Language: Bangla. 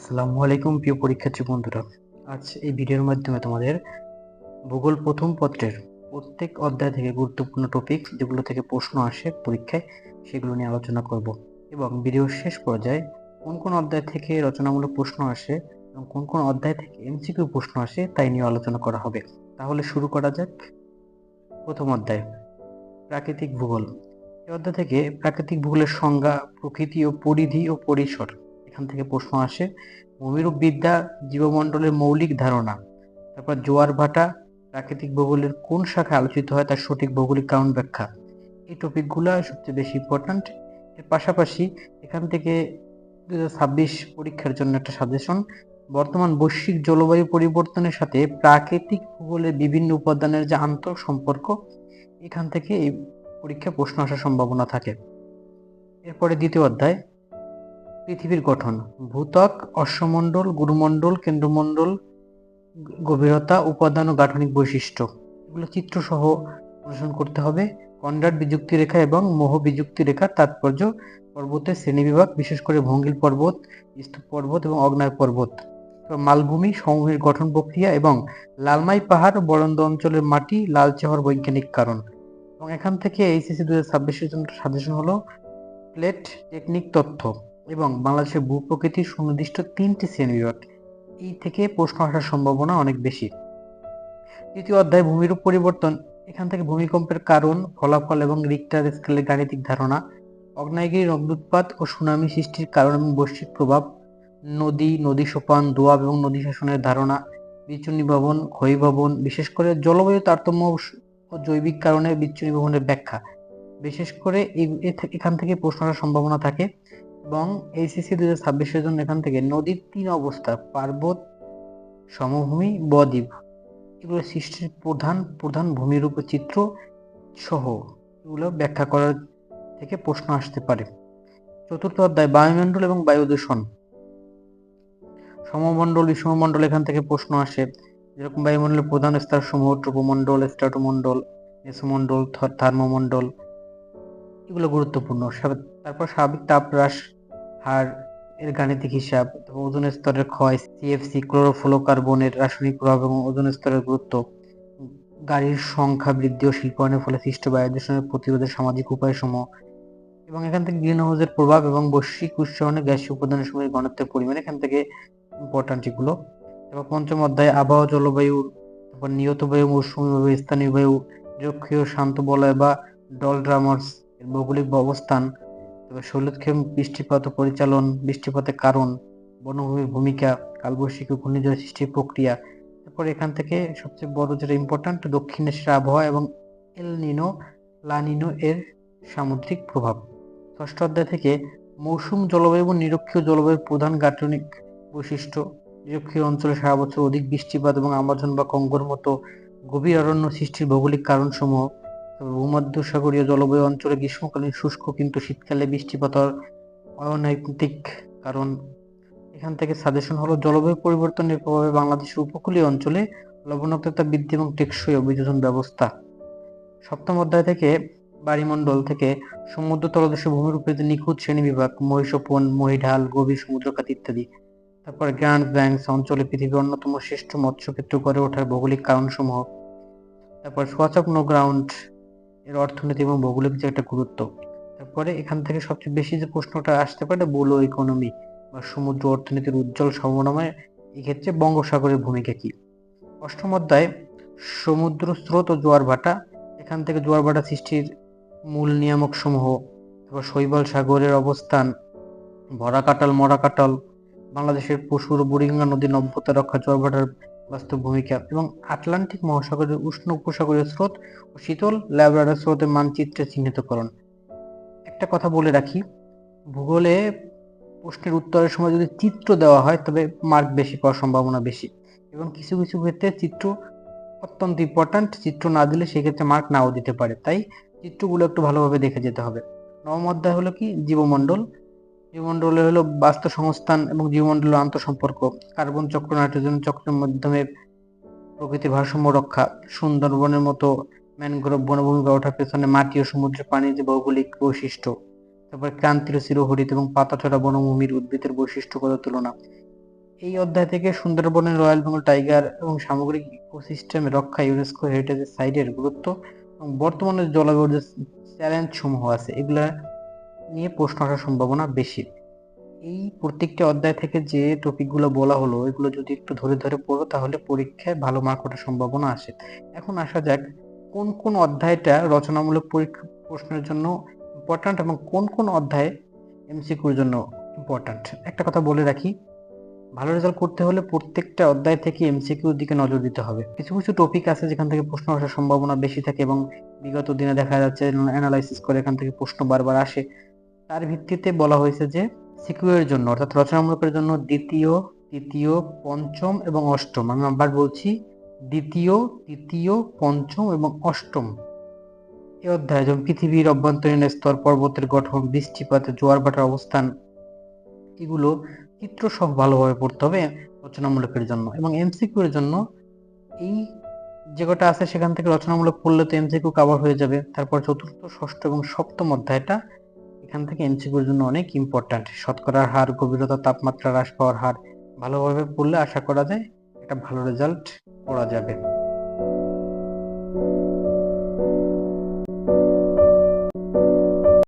আসসালামু আলাইকুম প্রিয় পরীক্ষার্থী বন্ধুরা। আজ এই ভিডিওর মাধ্যমে তোমাদের ভূগোল প্রথম পত্রের প্রত্যেক অধ্যায় থেকে গুরুত্বপূর্ণ টপিক যেগুলো থেকে প্রশ্ন আসে পরীক্ষায় সেগুলো নিয়ে আলোচনা করব এবং ভিডিওর শেষ পর্যায়ে কোন কোন অধ্যায় থেকে রচনামূলক প্রশ্ন আসে এবং কোন কোন অধ্যায় থেকে এমসিকিউ প্রশ্ন আসে তাই নিয়ে আলোচনা করা হবে। তাহলে শুরু করা যাক। প্রথম অধ্যায় প্রাকৃতিক ভূগোল। এই অধ্যায় থেকে প্রাকৃতিক ভূগোলের সংজ্ঞা, প্রকৃতি ও পরিধি ও পরিসর এখান থেকে প্রশ্ন আসে। ভূমিরূপ বিদ্যা, জীবমণ্ডলের মৌলিক ধারণা, তারপর জোয়ার ভাটা প্রাকৃতিক ভূগোলের কোন শাখায় আলোচিত হয় তার সঠিক ভৌগোলিক কারণ ব্যাখ্যা। এই টপিকগুলো সবচেয়ে বেশি ইম্পর্ট্যান্ট। এর পাশাপাশি এখান থেকে 2026 পরীক্ষার জন্য একটা সাজেশন, বর্তমান বৈশ্বিক জলবায়ু পরিবর্তনের সাথে প্রাকৃতিক ভূগোলের বিভিন্ন উপাদানের যে আন্তঃ সম্পর্ক, এখান থেকে এই পরীক্ষা প্রশ্ন আসার সম্ভাবনা থাকে। এরপরে দ্বিতীয় অধ্যায় পৃথিবীর গঠন, ভূত্বক, অশ্বমণ্ডল, গুরুমণ্ডল, কেন্দ্রমণ্ডল, গভীরতা, উপাদান ও গাঠনিক বৈশিষ্ট্য এগুলো চিত্রসহ অনুসরণ করতে হবে। কনরাড বিযুক্তি রেখা এবং মোহ বিযুক্তি রেখার তাৎপর্য, পর্বতের শ্রেণীবিভাগ, বিশেষ করে ভঙ্গিল পর্বত, স্তূপ পর্বত এবং অগ্নায় পর্বত, মালভূমি সমভূমির গঠন প্রক্রিয়া এবং লালমাই পাহাড় বরেন্দ্র অঞ্চলের মাটি লালচে হওয়ার বৈজ্ঞানিক কারণ। এবং এখান থেকে এইচএসসি 2026 জন্য সাজেশন হলো প্লেট টেকনিক তথ্য এবং বাংলাদেশের ভূপ্রকৃতির সুনির্দিষ্ট 3টি শ্রেণীবিভাগ। এই থেকে প্রশ্ন আসার সম্ভাবনা অনেক বেশি। তৃতীয় অধ্যায় ভূমিরূপ পরিবর্তন। এখান থেকে ভূমিকম্পের কারণ, ফলাফল এবং রিক্টার স্কেলের গাণিতিক ধারণা, আগ্নেয়গিরির অগ্ন্যুৎপাত ও সুনামি সৃষ্টির কারণ এবং বৈশ্বিক প্রভাব, নদী, নদী সোপান, দোআব এবং নদী শাসনের ধারণা, বিচ্ছুরি ভবন, ক্ষয়ীভবন, বিশেষ করে জলবায়ু তারতম্য ও জৈবিক কারণে বিচ্ছুরি ভবনের ব্যাখ্যা। বিশেষ করে এখান থেকে প্রশ্ন আসার সম্ভাবনা থাকে। এবং এইচএসসি 2026 জন্য এখান থেকে নদীর 3 অবস্থা, পার্বত, সমভূমি, বদ্বীপ এগুলো সৃষ্টির প্রধান প্রধান ভূমিরূপ চিত্র সহ এগুলো ব্যাখ্যা করার থেকে প্রশ্ন আসতে পারে। চতুর্থ অধ্যায় বায়ুমণ্ডল এবং বায়ু দূষণ, সমমণ্ডল, বিষমমণ্ডল এখান থেকে প্রশ্ন আসে। যেরকম বায়ুমণ্ডলের প্রধান স্তর সমূহ ট্রোপোমণ্ডল, স্ট্র্যাটোমণ্ডল, মেসোমণ্ডল, থার্মোমণ্ডল এগুলো গুরুত্বপূর্ণ। তারপর স্বাভাবিক তাপ হ্রাস হার এর গাণিতিক হিসাব, ওজোন স্তরের ক্ষয়, সিএফসি ক্লোরোফ্লোরোকার্বনের রাসায়নিক প্রভাব এবং ওজোন স্তরের গুরুত্ব, গাড়ির সংখ্যা বৃদ্ধি ও শিল্পায়নের ফলে সৃষ্ট বায়ু দূষণের প্রতিরোধের সামাজিক উপায়সমূহ এবং এখান থেকে গ্রিন হাউসের প্রভাব এবং বৈশ্বিক উষ্ণায়নে গ্যাসীয় উপাদানের সময় ঘনত্বের পরিমাণ এখান থেকে ইম্পর্টেন্ট এগুলো। তারপর পঞ্চম অধ্যায় আবহাওয়া জলবায়ু, তারপর নিয়ত বায়ু, মৌসুমী বায়ু, স্থানীয় বায়ু, নিরক্ষীয় শান্ত বলয় বা ডলড্রামার্স এর ভৌগোলিক অবস্থান, তারপর শৈলক্ষেম বৃষ্টিপাত ও পরিচালন, বৃষ্টিপাতের কারণ, বনভূমির ভূমিকা, কালবৈশাখী ঘূর্ণিঝড় সৃষ্টির প্রক্রিয়া। তারপর এখান থেকে সবচেয়ে বড় যেটা ইম্পর্টেন্ট দক্ষিণ এশিয়ার আবহাওয়া এবং এল নিনো লা নিনো এর সামুদ্রিক প্রভাব। ষষ্ঠ অধ্যায় থেকে মৌসুম জলবায়ু এবং নিরক্ষীয় জলবায়ুর প্রধান গাঠনিক বৈশিষ্ট্য, নিরক্ষীয় অঞ্চলে সারা বছর অধিক বৃষ্টিপাত এবং আমাজন বা কঙ্গোর মতো গভীর অরণ্য সৃষ্টির ভৌগোলিক কারণসমূহ, ভূমধ্যসাগরীয় জলবায়ু অঞ্চলে গ্রীষ্মকালীন শুষ্ক কিন্তু শীতকালে বৃষ্টিপাত অনৈতিক কারণ। এখান থেকে সাজেশন হলো জলবায়ু পরিবর্তনের প্রভাবে বাংলাদেশের উপকূলীয় অঞ্চলে লবণাক্ততা বৃদ্ধি এবং টেকসই অভিযোজন ব্যবস্থা। সপ্তম অধ্যায় থেকে বায়ুমণ্ডল থেকে সমুদ্র তলদেশে ভূমিরূপের নিখুঁত শ্রেণীবিভাগ, মহিষোপন, মহিঢাল, গভীর সমুদ্রখাত ইত্যাদি। তারপর গ্র্যান্ড ব্যাংকস অঞ্চলে পৃথিবীর অন্যতম শ্রেষ্ঠ মৎস্যক্ষেত্র গড়ে ওঠার ভৌগোলিক কারণসমূহ। তারপর সোয়াচ অফ নো গ্রাউন্ড এর অর্থনীতি এবং ভৌগোলিক যে একটা গুরুত্ব। তারপরে এখান থেকে সবচেয়ে বেশি যে প্রশ্নটা আসতে পারে বলো ইকোনমি বা সমুদ্র অর্থনীতির উজ্জ্বল সম্ভাবনাময় এক্ষেত্রে বঙ্গোপসাগরের ভূমিকা কি। অষ্টম অধ্যায় সমুদ্র স্রোত ও জোয়ার ভাটা, এখান থেকে জোয়ার ভাটা সৃষ্টির মূল নিয়ামক সমূহ, তারপর শৈবাল সাগরের অবস্থান, ভরা কাটাল মরা কাটাল, বাংলাদেশের পশুর বুড়িগঙ্গা নদীর নভ্যতা রক্ষা, জোয়ার ভাটার বাস্তব ভূমিকা এবং আটলান্টিক মহাসাগরের উষ্ণ উপসাগরীয় স্রোত ও শীতল ল্যাব্রাডর স্রোতের মানচিত্রে চিহ্নিতকরণ। একটা কথা বলে রাখি, ভূগোলে প্রশ্নের উত্তরের সময় যদি চিত্র দেওয়া হয় তবে মার্ক বেশি পাওয়ার সম্ভাবনা বেশি এবং কিছু কিছু ক্ষেত্রে চিত্র অত্যন্ত ইম্পর্ট্যান্ট, চিত্র না দিলে সেক্ষেত্রে মার্ক নাও দিতে পারে, তাই চিত্রগুলো একটু ভালোভাবে দেখে যেতে হবে। নবম অধ্যায় হলো কি জীবমণ্ডল। জীবমণ্ডলে হলো বাস্তু সংস্থান এবং জীবমণ্ডলের আন্তঃসম্পর্ক, কার্বন চক্র, নাইট্রোজেন চক্রের মাধ্যমে প্রকৃতির ভারসাম্য রক্ষা, সুন্দরবনের মতো ম্যানগ্রোভ বনভূমি গড়ে ওঠার পেছনে মাটি ও সমুদ্রের পানির যে ভৌগোলিক বৈশিষ্ট্য, তারপর ক্রান্তীয় চিরহরিত এবং পাতাছড়া বনভূমির উদ্ভিদের বৈশিষ্ট্যগত তুলনা। এই অধ্যায় থেকে সুন্দরবনের রয়্যাল বেঙ্গল টাইগার এবং সামগ্রিক ইকোসিস্টেম রক্ষা ইউনেস্কো হেরিটেজ সাইটের গুরুত্ব এবং বর্তমানে জলবায়ুর যে চ্যালেঞ্জ সমূহ আছে এগুলা নিয়ে প্রশ্ন আসার সম্ভাবনা বেশি। এই প্রত্যেকটি অধ্যায় থেকে যে টপিকগুলো বলা হলো এগুলো যদি একটু ধরে ধরে পড়ো তাহলে পরীক্ষায় ভালো মার্ক ওঠার সম্ভাবনা আসে। এখন আসা যাক কোন কোন অধ্যায়টা রচনামূলক পরীক্ষা প্রশ্নের জন্য ইম্পর্ট্যান্ট এবং কোন কোন অধ্যায় এমসিকিউর জন্য ইম্পর্ট্যান্ট। একটা কথা বলে রাখি, ভালো রেজাল্ট করতে হলে প্রত্যেকটা অধ্যায় থেকে এমসিকিউর দিকে নজর দিতে হবে। কিছু কিছু টপিক আছে যেখান থেকে প্রশ্ন আসার সম্ভাবনা বেশি থাকে এবং বিগত দিনে দেখা যাচ্ছে অ্যানালাইসিস করে এখান থেকে প্রশ্ন বারবার আসে। তার ভিত্তিতে বলা হয়েছে যে সিকিউর জন্য অর্থাৎ রচনামূলকের জন্য দ্বিতীয়, তৃতীয়, পঞ্চম এবং অষ্টম, আমি আবার বলছি দ্বিতীয়, তৃতীয়, পঞ্চম এবং অষ্টম এই অধ্যায় যেমন পৃথিবীর অভ্যন্তরীণ স্তর, পর্বতের গঠন, বৃষ্টিপাত, জোয়ার ভাটার অবস্থান, এগুলো চিত্র সহ ভালোভাবে পড়তে হবে রচনামূলকের জন্য। এবং এমসিকিউ এর জন্য এই যে কটা আছে সেখান থেকে রচনামূলক পড়লে তো এমসিকিউ কভার হয়ে যাবে। তারপর চতুর্থ, ষষ্ঠ এবং সপ্তম অধ্যায়টা এখান থেকে এমসিকিউর জন্য অনেক ইম্পর্ট্যান্ট। শতকরার হার, গভীরতা, তাপমাত্রা, হ্রাস পাওয়ার হার ভালোভাবে পড়লে আশা করা যায় একটা ভালো রেজাল্ট করা যাবে।